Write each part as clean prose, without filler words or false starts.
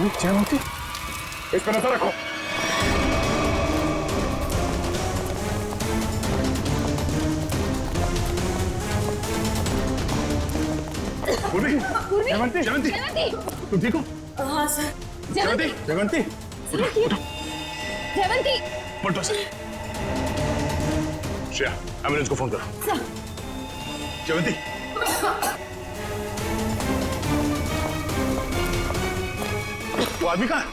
जयवंती, इस पर नजर रखो। पूर्वी, जयवंती, जयवंती, तुम ठीक हो? हाँ सर। जयवंती, जयवंती, जयवंती, पलटो सर। श्रेया, एम्बुलेंस को फोन करो। सर। जयवंती, वो आदमी कहाँ है?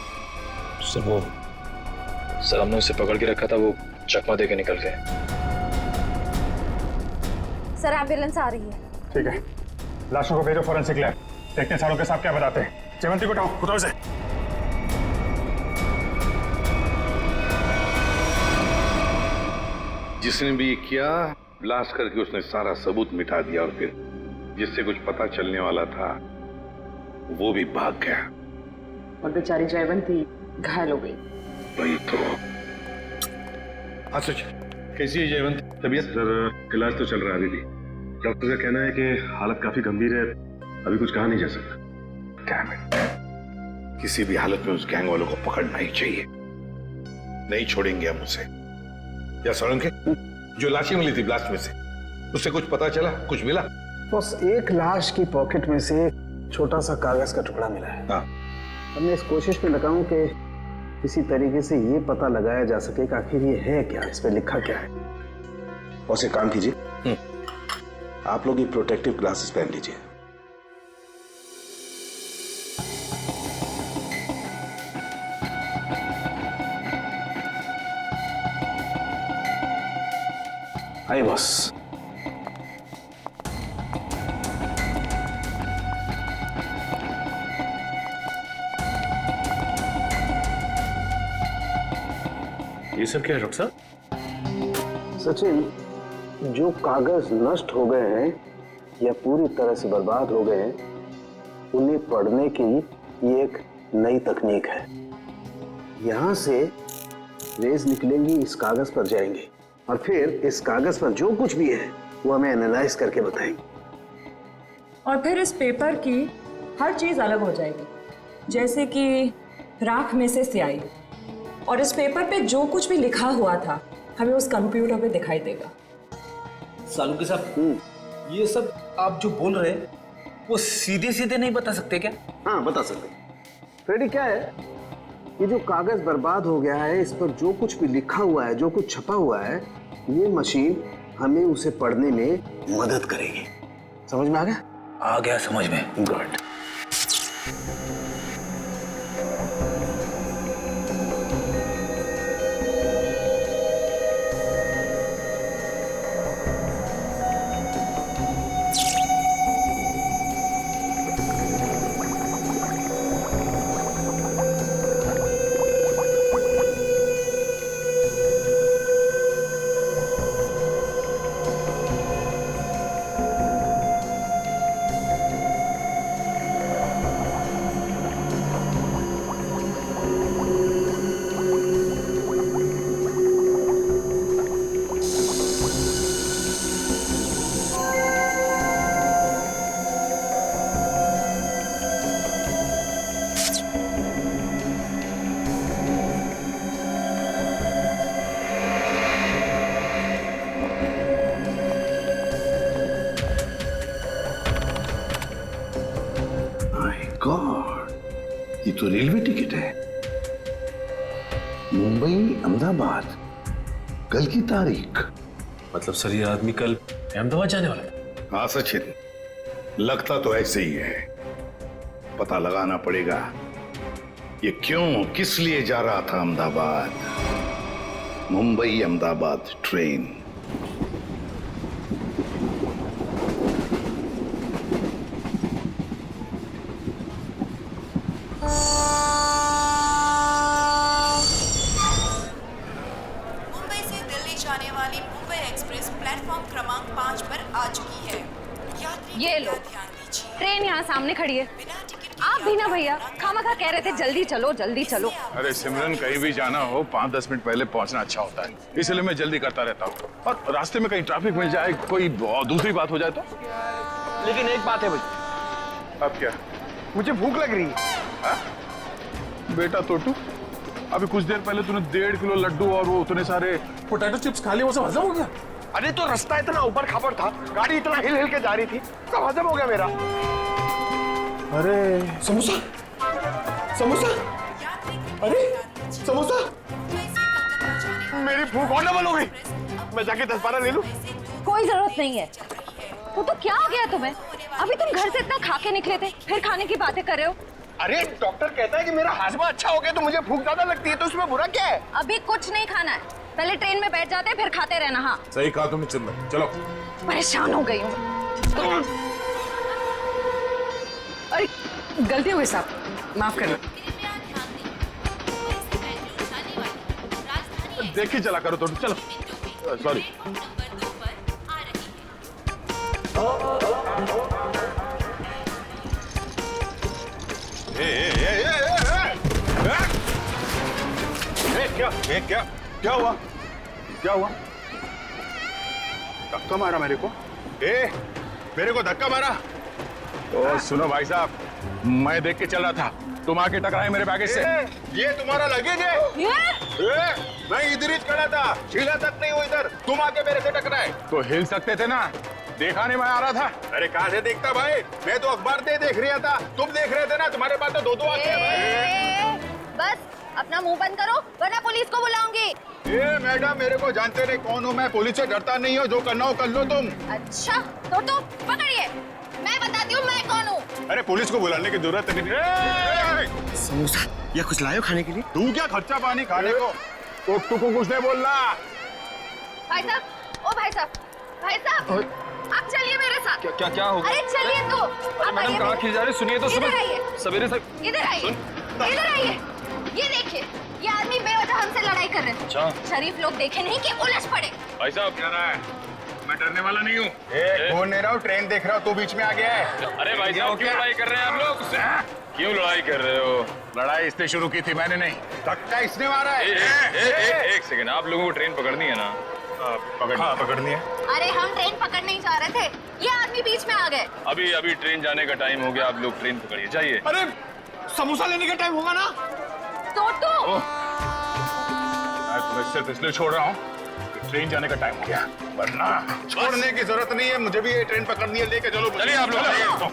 सर हमने उसे पकड़ के रखा था, वो चकमा दे के निकल गए। सर एम्बुलेंस आ रही है। ठीक है, लाशों को भेजो फॉरेंसिक लैब, देखते हैं सारों के साथ क्या बताते हैं। जयवंती को उठाओ, उठाओ इसे। जिसने भी ये किया, ब्लास्ट करके उसने सारा सबूत मिटा दिया और फिर जिससे कुछ पता चलने वाला था वो भी भाग गया और बेचारी जयवंती घायल हो गई। वही तो। अच्छा, कैसी है जयवंत? तबीयत? सर इलाज तो चल रहा है अभी भी। डॉक्टर का कहना है कि हालत काफी गंभीर है, अभी कुछ कहा नहीं जा सकता। डैम इट, किसी भी हालत में उस गैंग वालों को पकड़ना ही चाहिए। नहीं छोड़ेंगे हम उसे। या सोलंके, जो लाशें मिली थी ब्लास्ट में से, उससे कुछ पता चला? कुछ मिला? बस एक लाश की पॉकेट में से छोटा सा कागज का टुकड़ा मिला है। हाँ। अब मैं इस कोशिश में लगा हूं कि किसी तरीके से ये पता लगाया जा सके कि आखिर ये है क्या, इस पे लिखा क्या है। बस एक काम कीजिए, आप लोग ये प्रोटेक्टिव ग्लासेस पहन लीजिए। आइए बस। ये सब क्या है डॉक्टर साहब? सचिन, जो कागज नष्ट हो गए हैं या पूरी तरह से बर्बाद हो गए हैं, उन्हें पढ़ने की ये एक नई तकनीक है। यहां से रेज निकलेंगी, इस कागज पर जाएंगे और फिर इस कागज पर जो कुछ भी है वो हमें एनालाइज करके बताएंगे। और फिर इस पेपर की हर चीज अलग हो जाएगी, जैसे कि राख में से स्याही। और इस पेपर पे जो कुछ भी लिखा हुआ था हमें उस कंप्यूटर पे दिखाई देगा। सालुंके साहब, ये सब आप जो बोल रहे हैं वो सीधे सीधे नहीं बता सकते क्या? हाँ बता सकते। फ्रेडी, क्या है, ये जो कागज बर्बाद हो गया है, इस पर जो कुछ भी लिखा हुआ है, जो कुछ छपा हुआ है, ये मशीन हमें उसे पढ़ने में मदद करेगी। समझ में आ गया? आ गया समझ में। गुड। गॉड, ये तो रेलवे टिकट है। मुंबई अहमदाबाद, कल की तारीख। मतलब सर ये आदमी कल अहमदाबाद जाने वाला है? हाँ सचिन, लगता तो ऐसे ही है। पता लगाना पड़ेगा ये क्यों, किस लिए जा रहा था अहमदाबाद। मुंबई अहमदाबाद ट्रेन। जाने वाली मुंबई एक्सप्रेस प्लेटफॉर्म क्रमांक 5 पर आ चुकी है। यात्री ये लो, ध्यान दीजिए। ट्रेन यहाँ सामने खड़ी है। बिना टिकट आप भी ना भैया, खामखा कह रहे थे जल्दी चलो जल्दी चलो। अरे सिमरन, कहीं भी जाना हो 5-10 मिनट पहले पहुंचना अच्छा होता है, इसलिए मैं जल्दी करता रहता हूँ। और रास्ते में कहीं ट्रैफिक मिल जाए, कोई दूसरी बात हो जाए तो। लेकिन एक बात है भाई। अब क्या? मुझे भूख लग रही है। बेटा टोटू, अभी कुछ देर पहले तूने 1.5 किलो लड्डू और वो उतने सारे पोटैटो चिप्स खा लिए, वो सब हजम हो गया? अरे तो रास्ता इतना ऊपर खापड़ था, गाड़ी इतना हिल हिल के जा रही थी, सब हजम हो गया मेरा। अरे समोसा, समोसा, अरे समोसा, मेरी भूख और डबल हो गई। मैं जाके 10-12 ले लूं? कोई जरूरत नहीं है। वो तो क्या हो गया तुम्हें? अभी तुम घर से इतना खा के निकले थे, फिर खाने की बातें कर रहे हो। अरे डॉक्टर कहता है कि मेरा हाजमा अच्छा हो गया तो मुझे भूख ज्यादा लगती है, तो उसमें बुरा क्या है? अभी कुछ नहीं खाना है, पहले ट्रेन में बैठ जाते फिर खाते रहना। हाँ सही कहा तुमने चंदन, चलो। परेशान हो गई हूँ। अरे गलती हो गई साहब, माफ करना। देख ही चला करो टोटू, चलो। सॉरी। क्या हुआ? क्या हुआ? धक्का मारा मेरे को? मेरे को धक्का मारा? ओ सुनो भाई साहब, मैं देख के चल रहा था, तुम आके टकराए मेरे बैगेज से। ये तुम्हारा लगेज है? मैं इधर ही खड़ा था, छिला तक नहीं हुई इधर, तुम आके मेरे से टकराए। तो हिल सकते थे ना, देखा नहीं मैं आ रहा था। अरे कहाँ से देखता भाई, मैं तो अखबार देख रहा था, तुम देख रहे थे ना, तुम्हारे पास तो दो आते हैं भाई। बस अपना मुंह बंद करो वरना पुलिस को बुलाऊंगी। मैडम मेरे को जानते नहीं कौन हूँ मैं, पुलिस से डरता नहीं हो, जो करना हो कर लो तुम। अच्छा तो तुम पकड़िए, मैं बताती हूँ मैं कौन हूँ। अरे पुलिस को बुलाने की जरूरत नहीं। समोसा या कुछ लायो खाने के लिए? तू क्या खर्चा पानी खाने को? टोटू को कुछ नहीं बोलना। भाई साहब, ओ भाई साहब, भाई साहब आप चलिए मेरे साथ। क्या हो गया? अरे चलिए तो। मैडम कहाँ खिल जा रही? सुनिए तो इधर आइए, सवेरे से। इधर आइए, इधर आइए। ये देखिए, ये आदमी बेवजह हमसे लड़ाई कर रहे थे। अच्छा। शरीफ लोग देखे नहीं कि उलझ पड़े। भाई साहब क्या रहा है? मैं डरने वाला नहीं हूँ। बोल नहीं रहा हूँ, ट्रेन देख रहा हूँ, तू बीच में आ गया है। अरे भाई साहब क्यों लड़ाई कर रहे हैं आप लोग? क्यों लड़ाई कर रहे हो? लड़ाई इसने शुरू की थी, मैंने नहीं। धक्का इसने मारा है। एक सेकंड, आप लोगों को ट्रेन पकड़नी है ना? पकड़नी है। अरे हम ट्रेन पकड़ने ही जा रहे थे, ये आदमी बीच में आ गए। अभी ट्रेन जाने का टाइम हो गया, आप लोग ट्रेन पकड़िए, जाइए। अरे समोसा लेने का टाइम होगा ना? टोटू मैं तुम्हें सिर्फ इसलिए छोड़ रहा हूँ कि ट्रेन जाने का टाइम हो गया, वरना छोड़ने की जरूरत नहीं है, मुझे भी ये ट्रेन पकड़नी है, लेके चलो। चलिए आप लोग।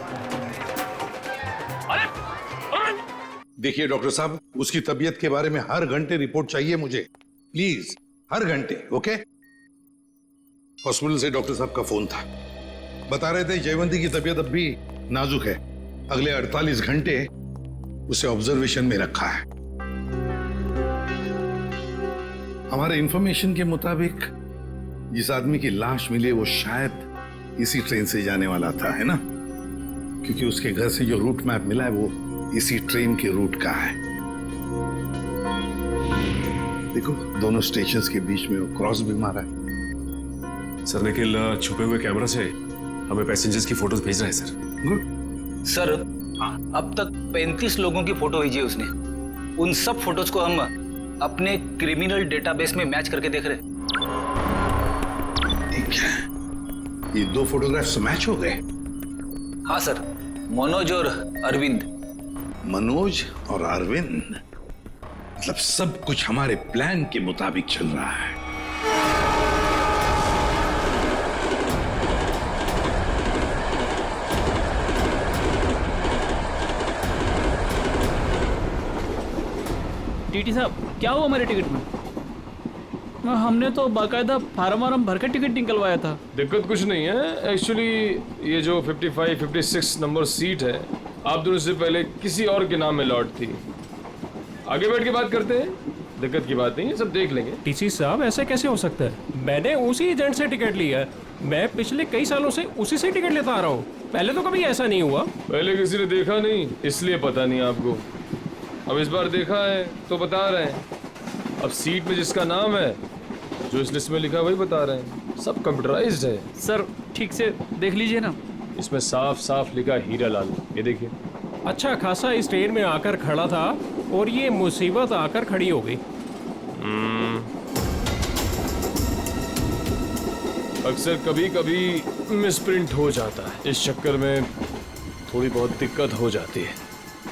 देखिए डॉक्टर साहब, उसकी तबीयत के बारे में हर घंटे रिपोर्ट चाहिए मुझे, प्लीज, हर घंटे। ओके? हॉस्पिटल से डॉक्टर साहब का फोन था, बता रहे थे जयवंती की तबीयत अब भी नाजुक है, अगले 48 घंटे उसे ऑब्जर्वेशन में रखा है। हमारे इंफॉर्मेशन के मुताबिक जिस आदमी की लाश मिली वो शायद इसी ट्रेन से जाने वाला था, है ना? क्योंकि उसके घर से जो रूट मैप मिला है वो इसी ट्रेन के रूट का है। देखो दोनों स्टेशंस के बीच में वो क्रॉस भी मारा है। सर निखिल छुपे हुए कैमरा से हमें पैसेंजर्स की फोटोज भेज रहा है सर। गुड। सर अब तक 35 लोगों की फोटो भेजी है उसने, उन सब फोटोज को हम अपने क्रिमिनल डेटाबेस में मैच करके देख रहे हैं। ठीक है, ये 2 फोटोग्राफ्स मैच हो गए? हाँ सर, मनोज और अरविंद। मनोज और अरविंद, मतलब सब कुछ हमारे प्लान के मुताबिक चल रहा है। टीटी साहब क्या हुआ हमारे टिकट में? हमने तो बाकायदा फार्म भर के टिकट निकलवाया था। दिक्कत कुछ नहीं है एक्चुअली, ये जो 55, 56 नंबर सीट है आप दोनों से पहले किसी और के नाम में लॉट थी। आगे बैठ के बात करते हैं, दिक्कत की बात नहीं है, सब देख लेंगे। टीसी साहब ऐसे कैसे हो सकता है? मैंने उसी एजेंट से टिकट लिया है, मैं पिछले कई सालों से उसी से टिकट लेता आ रहा हूँ, पहले तो कभी ऐसा नहीं हुआ। पहले किसी ने देखा नहीं इसलिए पता नहीं आपको, अब इस बार देखा है तो बता रहे हैं। अब सीट में जिसका नाम है, जो इस लिस्ट में लिखा वही बता रहे हैं, सब कंप्यूटराइज्ड है। सर ठीक से देख लीजिए ना, इसमें साफ साफ लिखा हीरा लाल, ये देखिए। अच्छा खासा इस ट्रेन में आकर खड़ा था और ये मुसीबत आकर खड़ी हो गई। अक्सर कभी कभी मिसप्रिंट हो जाता है, इस चक्कर में थोड़ी बहुत दिक्कत हो जाती है।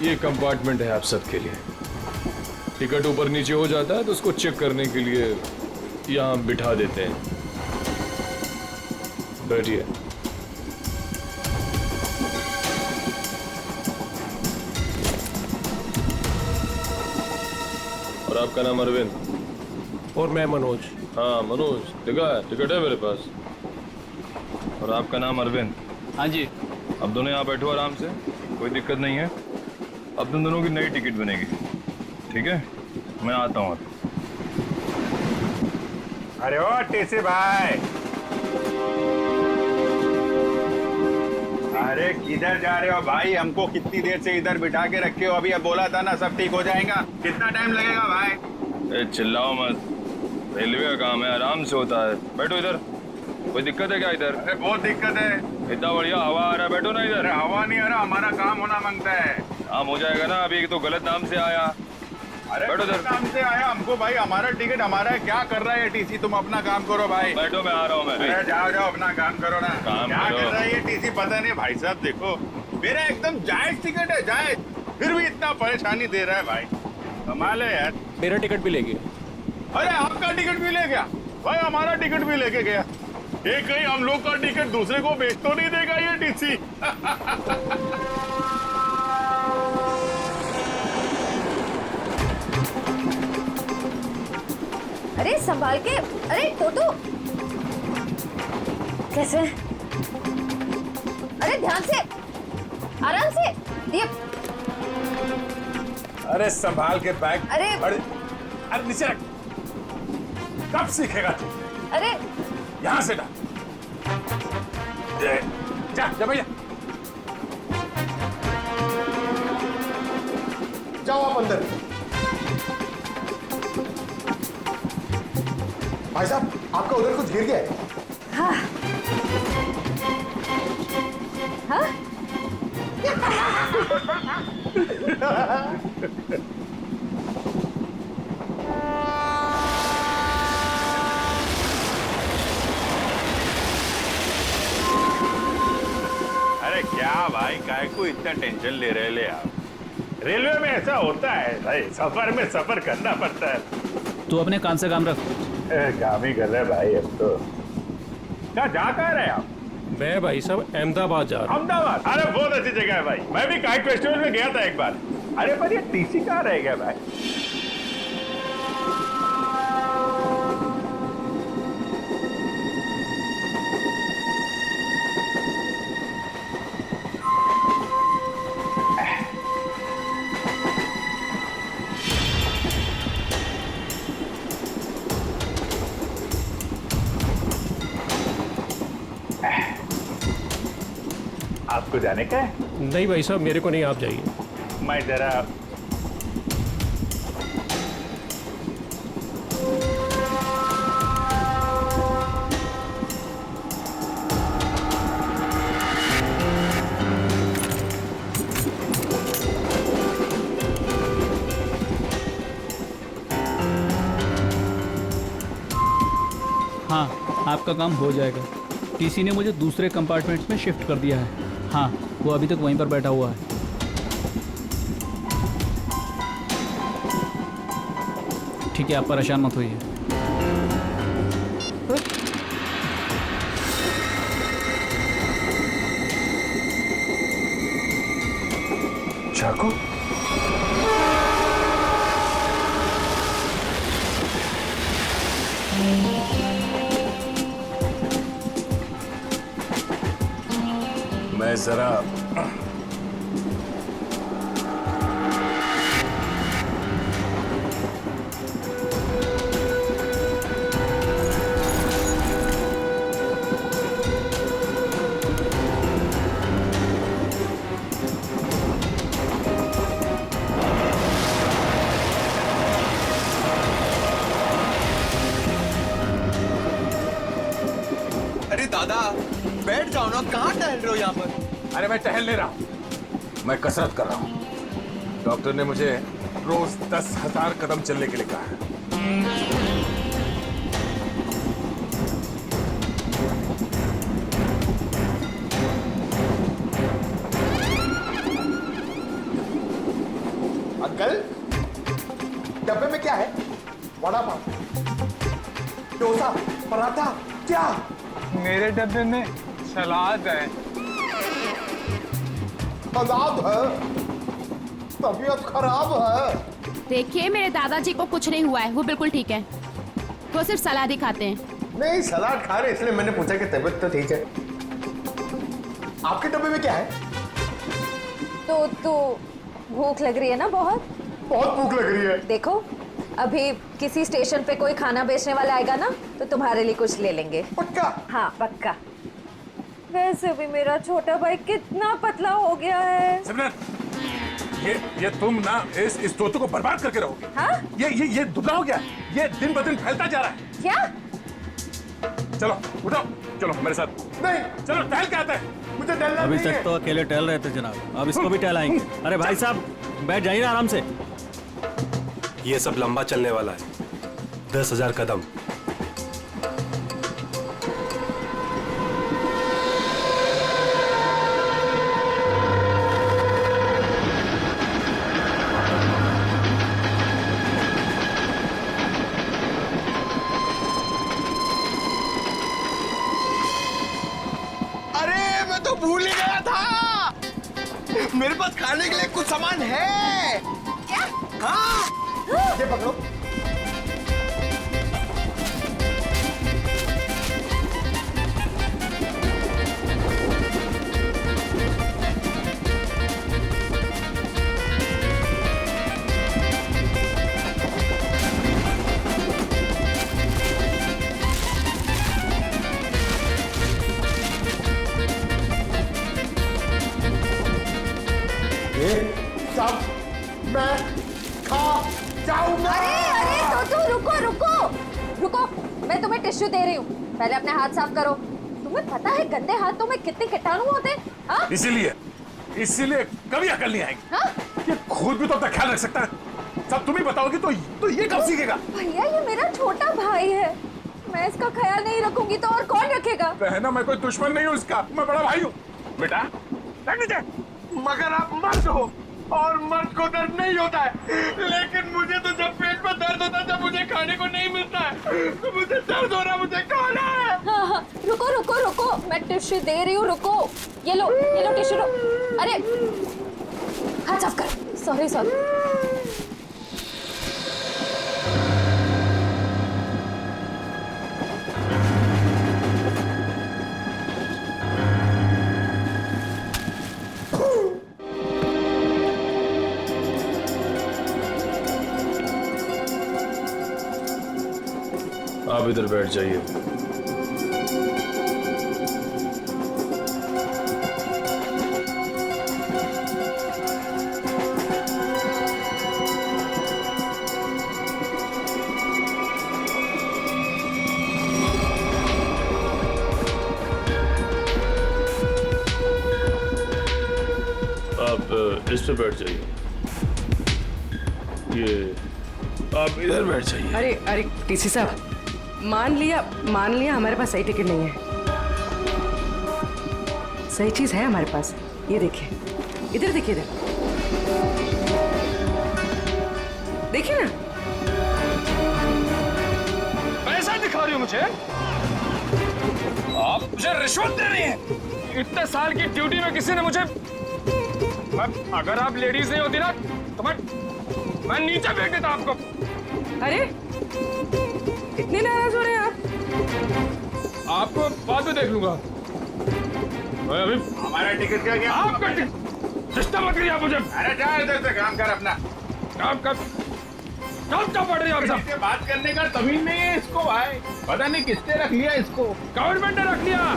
ये कंपार्टमेंट है आप सबके लिए, टिकट ऊपर नीचे हो जाता है तो उसको चेक करने के लिए यहाँ बिठा देते हैं। बैठिए। और आपका नाम अरविंद? और मैं मनोज। हाँ मनोज, देखा है, टिकट है मेरे पास। और आपका नाम अरविंद? हाँ जी। अब दोनों यहाँ बैठो आराम से, कोई दिक्कत नहीं है। अब तुम दोनों की नई टिकट बनेगी, ठीक है? मैं आता हूँ। अरे ओ टीसी भाई, अरे किधर जा रहे हो भाई? हमको कितनी देर से इधर बिठा के रखे हो? अभी अब बोला था ना सब ठीक हो जाएगा। कितना टाइम लगेगा भाई? चिल्लाओ मत, रेलवे का काम है, आराम से होता है। बैठो इधर। कोई दिक्कत है क्या इधर? अरे बहुत दिक्कत है। इतना बढ़िया हवा आ रहा है, बैठो ना इधर। अरे हवा नहीं आ रहा, हमारा काम होना मांगता है। काम हो जाएगा ना, अभी तो गलत नाम से आया। अरे बैठो इधर। काम से आया हमको भाई, हमारा टिकट हमारा है। क्या कर रहा है टीसी? तुम अपना काम करो भाई। बैठो, मैं आ रहा हूँ। मैं अरे जाओ जाओ, अपना काम करो ना। काम क्या करो। कर रहा है ये टीसी? पता नहीं भाई साहब, देखो मेरा एकदम जायज टिकट है, जायज, फिर भी इतना परेशानी दे रहा है भाई। कमाल है यार। मेरा टिकट भी ले गया। अरे आपका टिकट भी ले गया भाई? हमारा टिकट भी लेके गया। ये कहीं हम लोग का टिकट दूसरे को बेच तो नहीं देगा ये टीसी? अरे संभाल के। अरे टोटो, कैसे? अरे ध्यान से, आराम से। ये अरे संभाल के बैग। अरे अरे नीचे रख। कब सीखेगा तू? अरे यहाँ से डाल। जा जा भैया, जाओ आप अंदर। भाई साहब, आपका उधर कुछ गिर गया है। हाँ हाँ। अरे क्या भाई, काय को इतना टेंशन ले रहे ले आप? रेलवे में ऐसा होता है भाई, सफर में सफर करना पड़ता है। तू अपने काम से काम रख। काम ही कर रहे भाई अब तो। क्या जा कहाँ रहे आप? मैं भाई साहब अहमदाबाद जा रहा हूँ। अहमदाबाद? अरे बहुत अच्छी जगह है भाई, मैं भी काइट फेस्टिवल में गया था एक बार। अरे पर ये टीसी कहाँ रह गया भाई? आपको जाने का है? नहीं भाई साहब, मेरे को नहीं, आप जाइए। मैं जरा हाँ, आपका काम हो जाएगा। टीसी ने मुझे दूसरे कंपार्टमेंट्स में शिफ्ट कर दिया है। हाँ, वो अभी तक वहीं पर बैठा हुआ है। ठीक है, आप परेशान मत होइए। चाकू? मैं जरा अरे दादा, बैठ जाओ ना, कहाँ टहल रहे हो यहाँ पर? अरे मैं टहल नहीं रहा हूँ, मैं कसरत कर रहा हूँ। डॉक्टर ने मुझे रोज 10,000 कदम चलने के लिए कहा है। अंकल, वड़ा पाव, डोसा, पराठा, क्या? मेरे डब्बे में सलाद है। सलाद है? तबीयत खराब है। देखिए मेरे दादाजी को कुछ नहीं हुआ है, वो बिल्कुल ठीक है। वो सिर्फ सलाद ही खाते हैं। नहीं, सलाद खा रहे इसलिए मैंने पूछा कि तबीयत तो ठीक है। आपके डब्बे में क्या है? तो भूख लग रही है ना? बहुत भूख लग रही है। देखो, अभी किसी स्टेशन पे कोई खाना बेचने वाला आएगा ना, तो तुम्हारे लिए कुछ ले लेंगे। पक्का? हाँ पक्का। वैसे भी मेरा छोटा भाई कितना पतला हो गया है। सिमरन, ये तुम ना इस तोते को बर्बाद करके रहोगे। हाँ? ये दुबला हो गया, ये दिन ब दिन फैलता जा रहा है। क्या? चलो उठो, चलो मेरे साथ। नहीं, चलो टहल के आते हैं। मुझे डरना अभी नहीं है। तक तो अकेले टहल रहे थे जनाब, अब इसको भी टहलाएंगे। अरे भाई साहब बैठ जाइए आराम से। ये सब लंबा चलने वाला है, 10,000 कदम। अरे मैं तो भूल ही गया था, मेरे पास खाने के लिए कुछ सामान है। क्या? हाँ, ये पकड़ो। सब मैं खा जाऊंगा। अरे तो रुको, मैं तुम्हें टिश्यू दे रही हूँ, पहले अपने हाथ साफ करो। तुम्हें पता है गंदे हाथों में कितने कीटाणु होते हैं? हाँ? इसीलिए कभी अकल नहीं आएगी। हाँ? ये खुद भी तो अपना ख्याल रख सकता है, सब तुम ही बताओगी तो ये कब सीखेगा? भैया ये मेरा छोटा भाई है, मैं इसका ख्याल नहीं रखूंगी तो और कौन रखेगा? बहना, मैं कोई दुश्मन नहीं हूँ इसका, मैं बड़ा भाई हूँ। बेटा मगर आप मर्द हो और मर्द को दर्द नहीं होता है, लेकिन मुझे तो जब पेट में दर्द होता है, जब मुझे खाने को नहीं मिलता है, तो मुझे दर्द हो रहा, मुझे खाना है। हाँ, रुको, मैं टिश्यू दे रही हूँ, रुको। ये लो टिश्यू लो। अरे हाथ साफ कर। सॉरी। आप इधर बैठ जाइए। आप इस पे बैठ जाइए। ये आप इधर बैठ जाइए। अरे टीसी साहब, मान लिया हमारे पास सही टिकट नहीं है। सही चीज है हमारे पास, ये देखिए, इधर देखिए, देखिए ना। पैसा दिखा रही हो मुझे? आप मुझे रिश्वत दे रही हैं? इतने साल की ड्यूटी में किसी ने मुझे, अगर आप लेडीज नहीं होती ना तो मैं नीचे फेंक देता आपको। अरे इतने नाराज हो रहे हैं आप? आपको बाद में देख लूंगा। मैं अभी हमारा टिकट क्या गया? आपका टिकट सिस्टम मत करिए आप मुझे। अरे जा इधर से, काम कर अपना। काम क्या पड़ रही है आप सब? इससे बात करने का तमीज नहीं है इसको भाई, पता नहीं किसने रख लिया इसको। गवर्नमेंट ने रख लिया।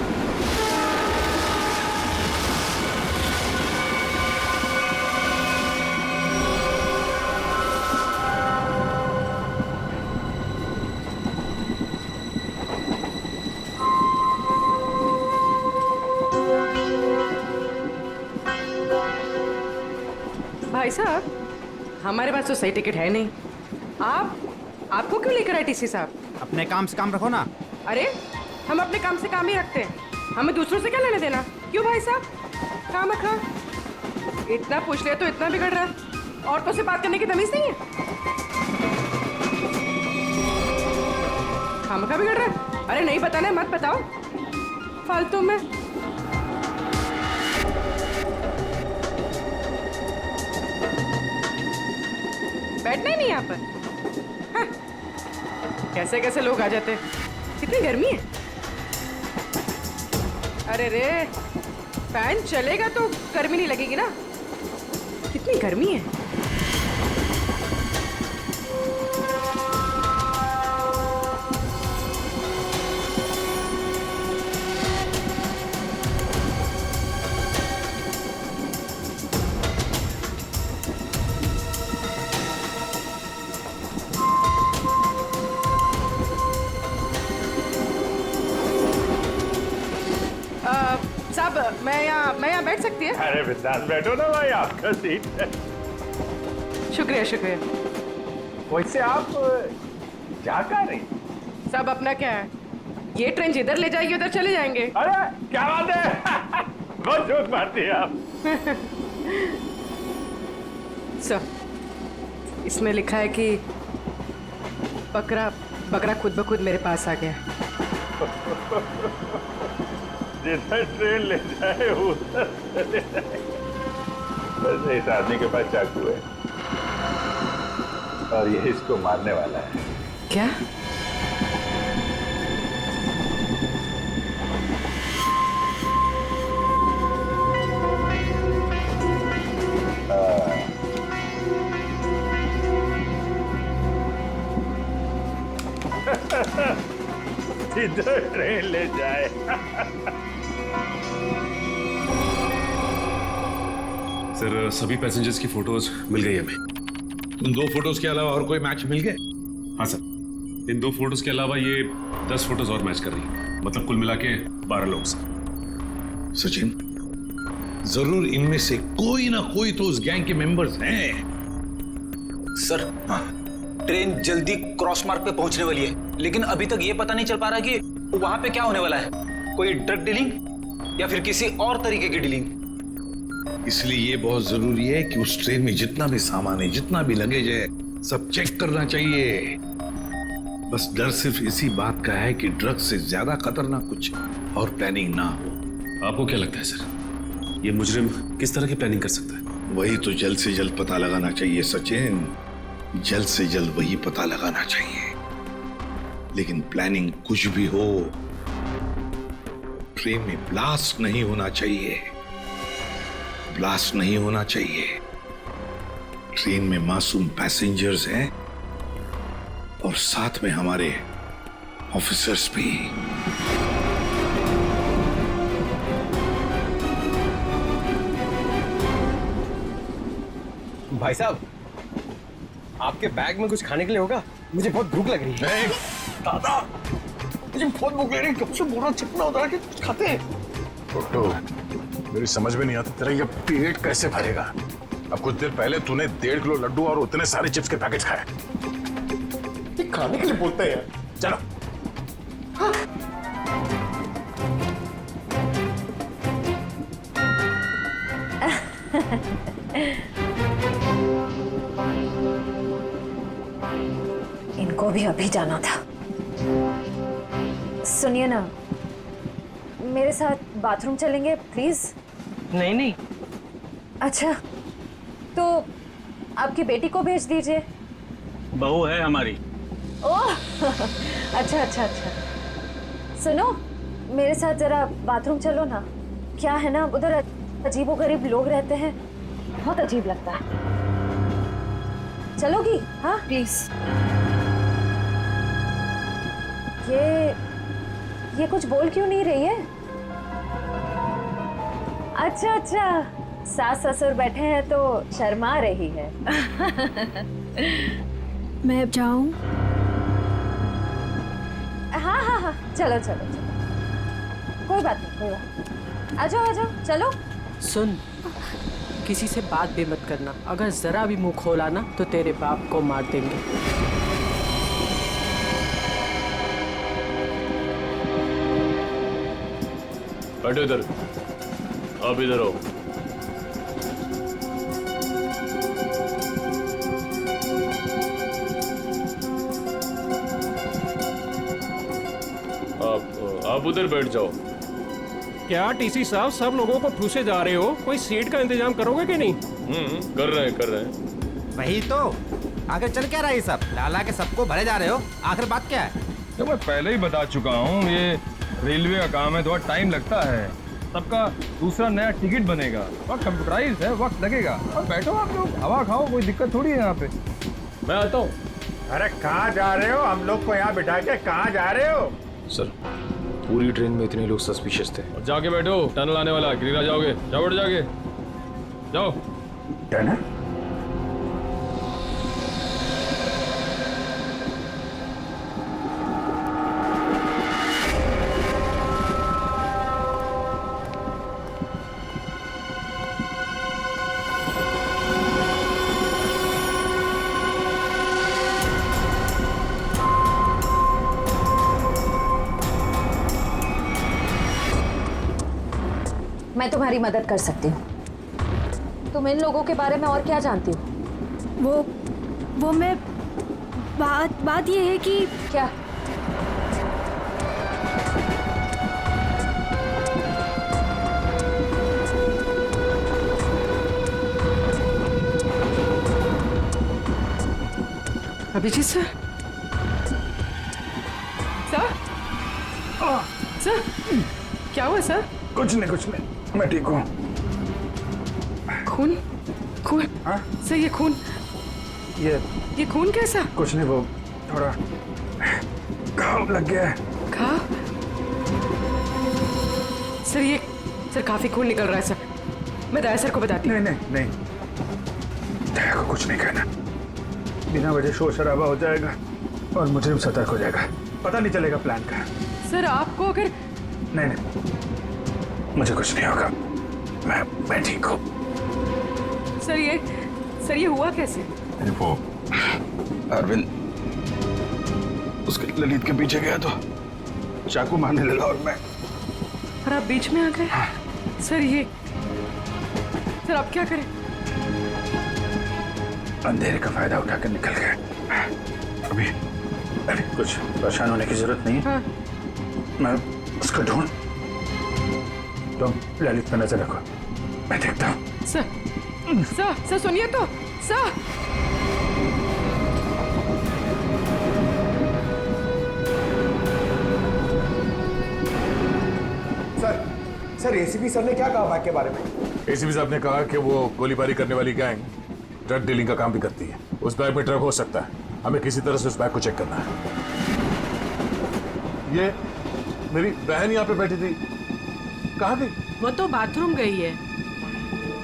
भाई साहब, हमारे पास तो सही टिकट है नहीं। आपको क्यों लेकर आए टीसी साहब? अपने काम से काम रखो ना। अरे हम अपने काम से काम ही रखते हैं, हमें दूसरों से क्या लेने देना? क्यों भाई साहब? काम रखा, इतना पूछ लिया तो इतना बिगड़ रहा है। औरतों से बात करने की तमीज नहीं है। खामखा बिगड़ रहा है। अरे नहीं बताना है मत बताओ फालतू में। बैठना ही नहीं यहाँ पर। हाँ। कैसे कैसे लोग आ जाते हैं। कितनी गर्मी है। अरे रे फैन चलेगा तो गर्मी नहीं लगेगी ना। कितनी गर्मी है। साहब मैं यहाँ बैठ सकती है? अरे बिंदास बैठो ना भाई, आपका सीट है। शुक्रिया शुक्रिया। वैसे आप जा कहाँ रही? साहब अपना क्या है, ये ट्रेन जिधर ले जाएगी उधर चले जाएंगे। अरे क्या बात है। बहुत जोक मारती है आप। सर इसमें लिखा है कि बकरा खुद ब खुद मेरे पास आ गया। जिधर ट्रेन ले जाए उधर चले जाए। वैसे इस आदमी के पास चाकू है और ये इसको मारने वाला है। क्या? जिधर ट्रेन ले जाए। सर सभी पैसेंजर्स की फोटोज मिल गई हमें। उन 2 फोटोज के अलावा और कोई मैच मिल गए? हाँ सर, इन 2 फोटोज के अलावा ये 10 फोटोज और मैच कर रही है। मतलब कुल मिला के 12 लोग सर। सचिन, जरूर इनमें से कोई ना कोई तो उस गैंग के मेंबर्स हैं। सर ट्रेन जल्दी क्रॉस मार्क पे पहुंचने वाली है, लेकिन अभी तक ये पता नहीं चल पा रहा कि वहां पे क्या होने वाला है। कोई ड्रग डीलिंग या फिर किसी और तरीके की डीलिंग। इसलिए ये बहुत जरूरी है कि उस ट्रेन में जितना भी सामान है, जितना भी लगेज है, सब चेक करना चाहिए। बस डर सिर्फ इसी बात का है कि ड्रग से ज्यादा खतरनाक कुछ और प्लानिंग ना हो। आपको क्या लगता है सर, ये मुजरिम किस तरह की प्लानिंग कर सकता है? वही तो जल्द से जल्द पता लगाना चाहिए सचिन, जल्द से जल्द वही पता लगाना चाहिए। लेकिन प्लानिंग कुछ भी हो, ट्रेन में ब्लास्ट नहीं होना चाहिए। ब्लास्ट नहीं होना चाहिए। ट्रेन में मासूम पैसेंजर्स हैं और साथ में हमारे ऑफिसर्स भी। भाई साहब, आपके बैग में कुछ खाने के लिए होगा? मुझे बहुत भूख लग रही है। दादा, मुझे बहुत भूख लग रही है। कब से बोरा चिपना होता है कि कुछ खाते हैं। छोटू, मेरी समझ में नहीं आता तेरा ये पेट कैसे भरेगा। अब कुछ देर पहले तूने 1.5 किलो लड्डू और उतने सारे चिप्स के पैकेट खाए। ये खाने के लिए बोलते हैं। चलो। हाँ। इनको भी अभी जाना था। सुनिए ना, मेरे साथ बाथरूम चलेंगे प्लीज? नहीं नहीं। अच्छा, तो आपकी बेटी को भेज दीजिए। बहू है हमारी। ओह अच्छा अच्छा अच्छा। सुनो, मेरे साथ जरा बाथरूम चलो ना। क्या है ना, उधर अजीबोगरीब लोग रहते हैं, बहुत अजीब लगता है। चलोगी? हाँ प्लीज। ये कुछ बोल क्यों नहीं रही है? अच्छा अच्छा, सास ससुर बैठे हैं तो शर्मा रही है। मैं अब जाऊं? हाँ हाँ हाँ, चलो चलो चलो, कोई बात नहीं कोई बात नहीं। आ जाओ चलो। सुन, किसी से बात भी मत करना। अगर जरा भी मुंह खोला ना तो तेरे बाप को मार देंगे। बैठो इधर, आप इधर आओ। आप उधर बैठ जाओ। क्या टीसी साहब सब लोगों को ठूसे जा रहे हो? कोई सीट का इंतजाम करोगे कि नहीं? कर रहे हैं। वही तो, आखिर चल क्या रहा है सब? लाला के सबको भरे जा रहे हो, आखिर बात क्या है? तो मैं पहले ही बता चुका हूँ, ये रेलवे का काम है, थोड़ा टाइम लगता है। सबका दूसरा नया टिकट बनेगा और कंप्यूटराइज्ड है, वक्त लगेगा। और बैठो आप लोग, हवा खाओ, कोई दिक्कत थोड़ी है यहाँ पे। मैं आता हूँ। अरे कहाँ जा रहे हो? हम लोग को यहाँ बिठा के कहाँ जा रहे हो? सर, पूरी ट्रेन में इतने लोग सस्पिशियस थे। और जाके बैठो, टनल आने वाला, गिरा जाओगे। जाओ बैठ, जाके जाओ। टनल? मैं तुम्हारी मदद कर सकती हूँ। तुम इन लोगों के बारे में और क्या जानती हो? वो मैं बात ये है कि क्या? अभिजीत सर, सर क्या हुआ सर? कुछ नहीं, मैं ठीक हूँ। खून? हाँ? सर ये खून, ये खून कैसा? कुछ नहीं, वो थोड़ा घाव लग गया है। घाव? सर काफी खून निकल रहा है सर। मैं दया सर को बताती हूँ। नहीं, दया को कुछ नहीं कहना। बिना वजह शोर शराबा हो जाएगा और मुजरिम सतर्क हो जाएगा, पता नहीं चलेगा प्लान का। सर आपको अगर नहीं, मुझे कुछ नहीं होगा, मैं ठीक हूँ। सर ये हुआ कैसे? वो अरविंद उसके ललित के पीछे गया तो चाकू मारने लगा और आप बीच में आ गए? सर अब क्या करें? अंधेरे का फायदा उठाकर निकल गए। अभी कुछ परेशान होने की जरूरत नहीं है। हाँ। मैं उसको ढूंढ, तुम ललित पर नजर रखो, मैं देखता हूँ। सर सुनिए तो, सर एसीपी सर ने क्या कहा बैग के बारे में? एसीपी साहब ने कहा कि वो गोलीबारी करने वाली गैंग ड्रग डीलिंग का काम भी करती है। उस बैग में ड्रग हो सकता है, हमें किसी तरह से उस बैग को चेक करना है। ये मेरी बहन यहाँ पे बैठी थी, कहाँ गई? वो तो बाथरूम गई है,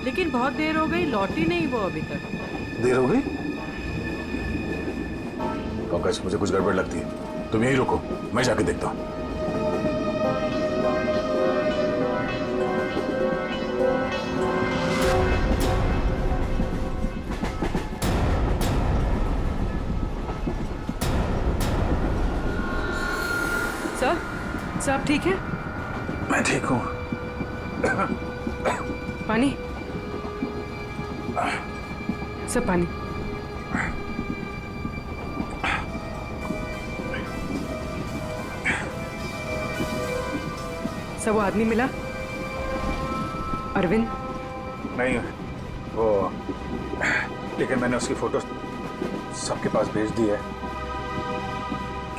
लेकिन बहुत देर हो गई, लौटी नहीं वो अभी तक। देर हो गई? पंकज, मुझे कुछ गड़बड़ लगती है, तुम यहीं रुको, मैं जाके देखता हूँ। सर आप ठीक है? मैं ठीक हूँ। पानी? सर पानी। सर वो आदमी मिला? अरविंद? नहीं, वो लेकिन मैंने उसकी फोटो सबके पास भेज दी है,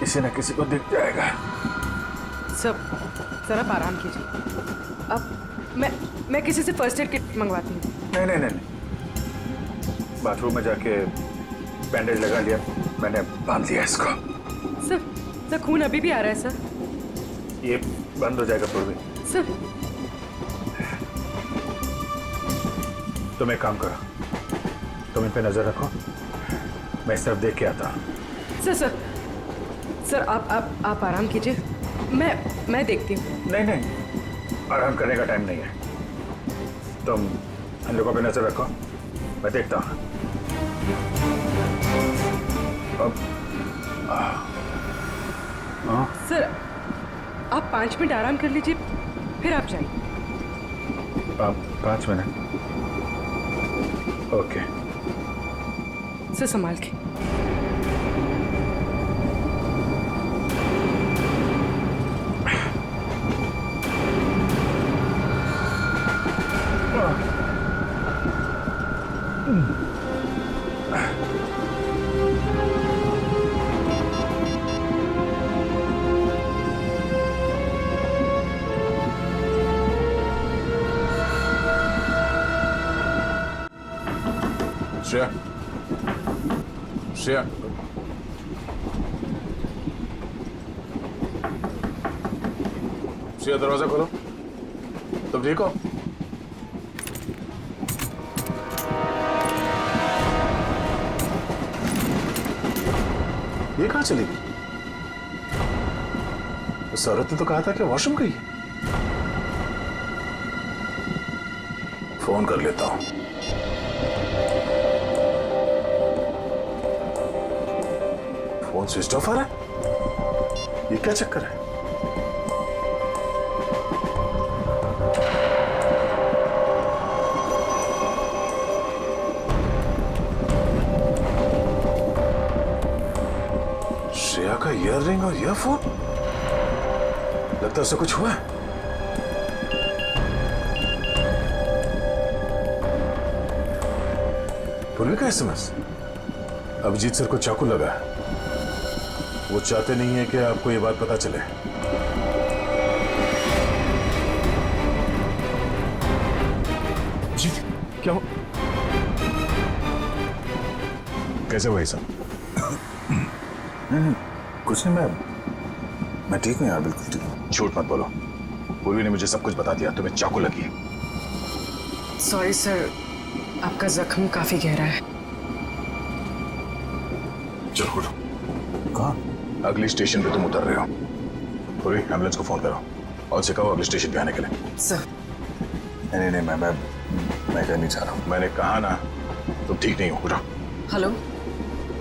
किसी न किसी को दिख जाएगा। सर आप आराम कीजिए। अब मैं किसी से फर्स्ट एड किट मंगवाती हूँ। नहीं, बाथरूम में जाके बैंडेज लगा लिया, मैंने बांध लिया इसको। सर खून अभी भी आ रहा है सर। ये बंद हो जाएगा पूर्वी। सर तुम एक काम करो, तुम इन पे नजर रखो, मैं इस तरफ देख के आता हूँ। सर आप आराम कीजिए, मैं देखती हूँ। नहीं, आराम करने का टाइम नहीं है, तुम इन लोगों पे नजर रखो, मैं देखता हूँ। सर आप 5 मिनट आराम कर लीजिए, फिर आप जाइए। 5 मिनट? ओके। सर संभाल के। श्रेया, श्रेया, श्रेया दरवाजा खोलो। तुम ठीक हो? ये कहां चली गई? उस औरत ने तो कहा था कि वॉशरूम गई है। फोन कर लेता हूं। फोन स्विच ऑफ आ रहा है। ये क्या चक्कर है? श्रेया का ईयररिंग और ईयरफोन, लगता है उसे कुछ हुआ है। पूर्वी का एसएमएस। अभिजीत सर को चाकू लगा है। वो चाहते नहीं है कि आपको ये बात पता चले। अभिजीत, क्या हो? कैसे हुआ ये सब? नहीं, कुछ नहीं, मैं ठीक हूं यार, बिल्कुल ठीक हूं। झूठ मत बोलो। पूर्वी ने मुझे सब कुछ बता दिया। तुम्हें चाकू लगी है। सॉरी सर, आपका जख्म काफी गहरा है। चलो उठो। कहाँ? अगली स्टेशन पे तुम उतर रहे हो। पूर्वी, एम्बुलेंस को फोन करो और से कहो अगले स्टेशन पे आने के लिए। सर। नहीं, मैं कहना नहीं चाह रहा हूँ। मैंने कहा ना, तुम ठीक नहीं हो। उठो। Hello,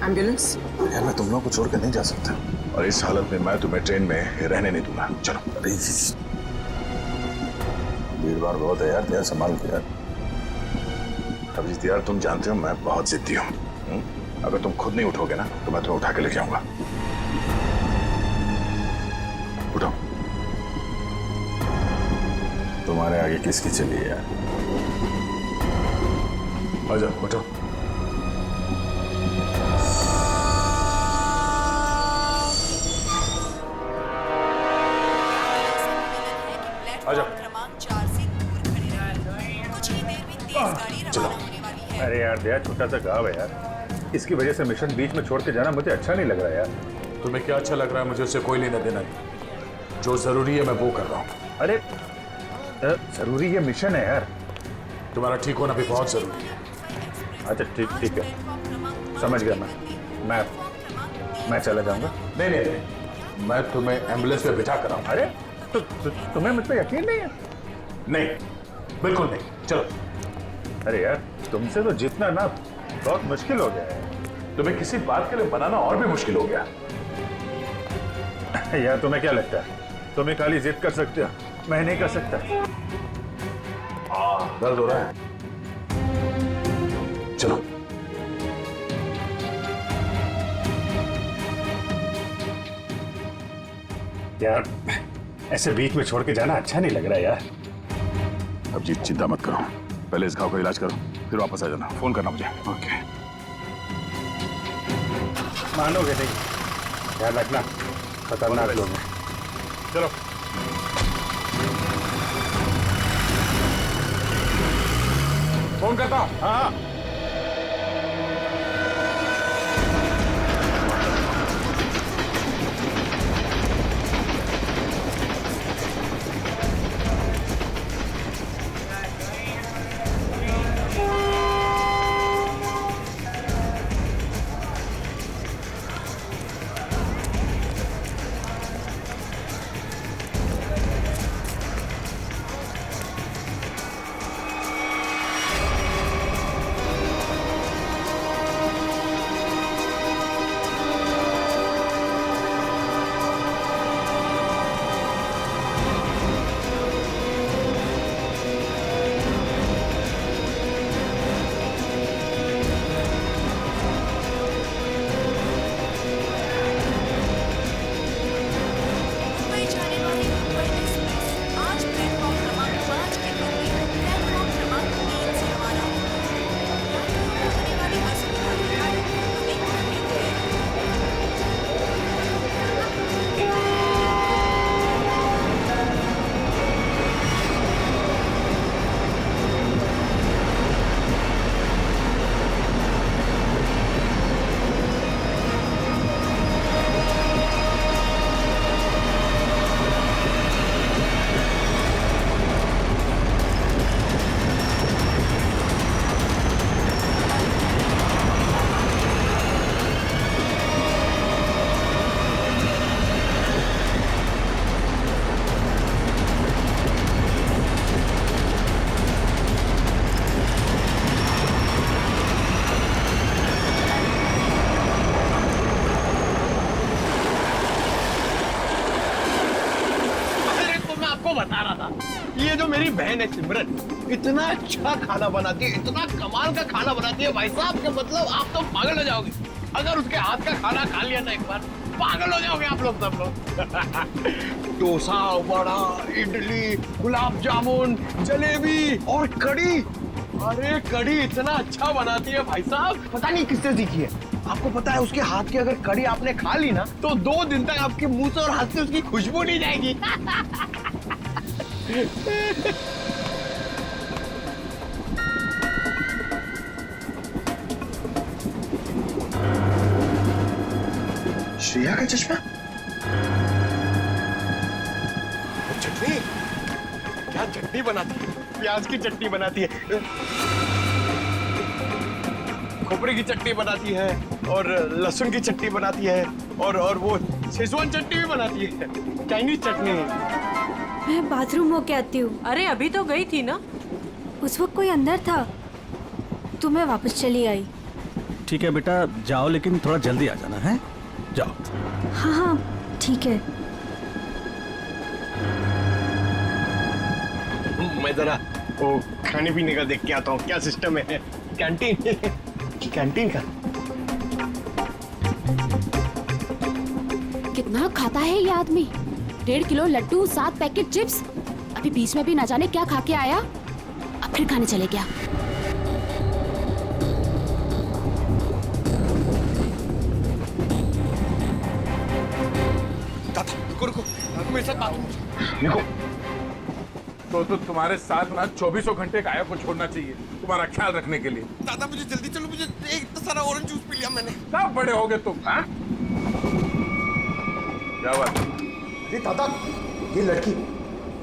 ambulance. यार मैं तुम लोगों को छोड़ कर नहीं जा सकता, और इस हालत में मैं तुम्हें ट्रेन में रहने नहीं दूंगा। चलो। भीड़ भाड़ बहुत है यार, तेरा संभाल के यार। अभिजीत यार, तुम जानते हो मैं बहुत जिद्दी हूँ। अगर तुम खुद नहीं उठोगे ना तो मैं तुम्हें उठा के लेके आऊंगा। उठो। तुम्हारे आगे किसकी चली है यार? आ जाओ, उठो। आ जाओ। क्रमांक 4 से दूर खड़े रहें। कुछ ही देर में तेज गाड़ी रवाना होने वाली है। अरे यार दया, छोटा सा गाँव है यार, इसकी वजह से मिशन बीच में छोड़ के जाना मुझे अच्छा नहीं लग रहा यार। तुम्हें क्या अच्छा लग रहा है? मुझे उससे कोई लेना देना नहीं। जो जरूरी है मैं वो कर रहा हूँ। अरे जरूरी ये मिशन है यार। तुम्हारा ठीक होना भी बहुत जरूरी है। अच्छा ठीक है, समझ गया मैं चला जाऊंगा। नहीं, मैं तुम्हें एम्बुलेंस पे बिठा कर आऊँ। अरे तो तुम्हें मुझ पर यकीन नहीं है? नहीं, बिल्कुल नहीं। चलो। अरे यार, तुमसे तो जीतना ना बहुत मुश्किल हो गया है। तुम्हें किसी बात के लिए बनाना और भी मुश्किल हो गया। यार तुम्हें क्या लगता है तुम्हें खाली जिद कर सकते हो, मैं नहीं कर सकता? दर्द हो रहा है। चलो। यार ऐसे बीच में छोड़ के जाना अच्छा नहीं लग रहा यार। अभिजीत, चिंता मत करो, पहले इस घाव का इलाज करो, फिर वापस आ जाना। फोन करना मुझे। ओके। मानोगे नहीं, ध्यान रखना, खतरनाक लोग हैं। चलो। फोन करता हूँ। हाँ। ये जो मेरी बहन है सिमरन, इतना अच्छा खाना बनाती है, इतना कमाल का खाना बनाती है भाई साहब, कि मतलब आप तो पागल हो जाओगे। अगर उसके हाथ का खाना खा लिया ना एक बार, पागल हो जाओगे आप लोग सब लोग। डोसा, वड़ा, इडली, गुलाब जामुन, जलेबी और कढ़ी। अरे कढ़ी इतना अच्छा बनाती है भाई साहब, पता नहीं किससे सीखी है। आपको पता है उसके हाथ की अगर कढ़ी आपने खा ली ना, तो 2 दिन तक आपके मुंह से और हाथ से उसकी खुशबू नहीं जाएगी। श्रेया का चश्मा? चटनी, क्या चटनी बनाती है, प्याज की चटनी बनाती है, खोपरे की चटनी बनाती है, और लहसुन की चटनी बनाती है, और वो शेजवान चटनी भी बनाती है, चाइनीज चटनी। मैं बाथरूम होके आती हूँ। अरे अभी तो गई थी ना। उस वक्त कोई अंदर था तो मैं वापस चली आई। ठीक है बेटा, जाओ लेकिन थोड़ा जल्दी आ जाना है। जाओ। हाँ हाँ ठीक है। मैं जरा वो खाने पीने का देख के आता हूँ, क्या सिस्टम है कैंटीन कैंटीन का। कितना खाता है ये आदमी? 1.5 किलो लड्डू, 7 पैकेट चिप्स। अभी बीच में भी ना जाने क्या खा के आया, अब फिर खाने चले गया। रुको, मेरे साथ बात देखो, तो तुम्हारे साथ ना 24 घंटे काया को छोड़ना चाहिए, तुम्हारा ख्याल रखने के लिए। दादा मुझे जल्दी चलो, मुझे इतना सारा ऑरेंज जूस पी लिया मैंने। कब बड़े हो गए तुम? हाँ? क्या बात? अरे दादा, ये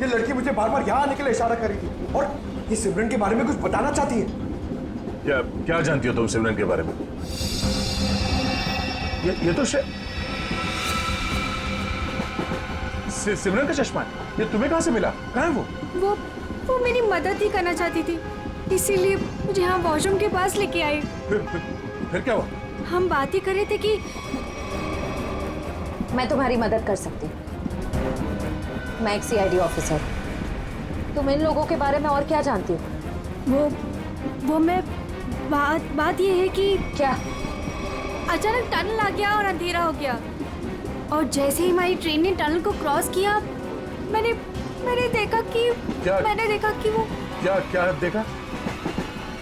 लड़की मुझे बार बार यहाँ आने के लिए इशारा कर रही थी, और ये सिमरन के बारे में कुछ बताना चाहती है। क्या जानती हो तुम सिमरन के बारे में? ये तो सिमरन का चश्मा है। ये तुम्हें कहाँ से मिला? कहाँ है वो? वो मेरी मदद ही करना चाहती थी, इसीलिए मुझे यहाँ वॉशरूम के पास लेके आई। फिर क्या हुआ? हम बात ही कर रहे थे कि मैं तुम्हारी मदद कर सकती हूँ। मैं एक CID ऑफिसर। तुम इन लोगों के बारे में और क्या जानती हो? वो मैं बात ये है कि क्या अचानक टनल आ गया और अंधेरा हो गया, और जैसे ही हमारी ट्रेन ने टनल को क्रॉस किया, मैंने देखा कि वो क्या देखा?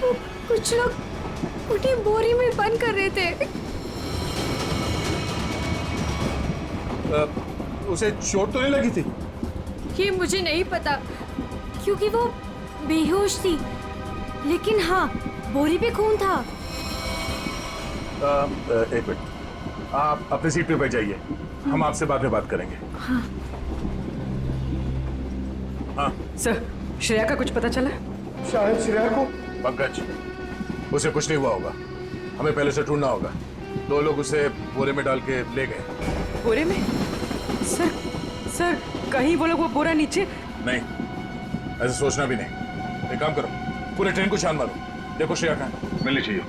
वो कुछ लोग उन्हें बोरी में बंद कर रहे थे। उसे चोट तो नहीं लगी थी? ये मुझे नहीं पता, क्योंकि वो बेहोश थी, लेकिन हाँ बोरी पे खून था। एक मिनट, आप अपनी सीट पे बैठ जाइए, हम आपसे बाद में बात करेंगे। हाँ। हाँ सर, श्रेया का कुछ पता चला? शायद श्रेया को। पंकज, उसे कुछ नहीं हुआ होगा, हमें पहले से ढूंढना होगा। 2 लोग उसे बोरे में डाल के ले गए। बोरे में? सर कहीं वो लोग वो बोरा नीचे? नहीं, ऐसे सोचना भी नहीं। एक काम करो, पूरे ट्रेन को छान मारो, देखो श्रेया कहाँ है। मिलनी चाहिए।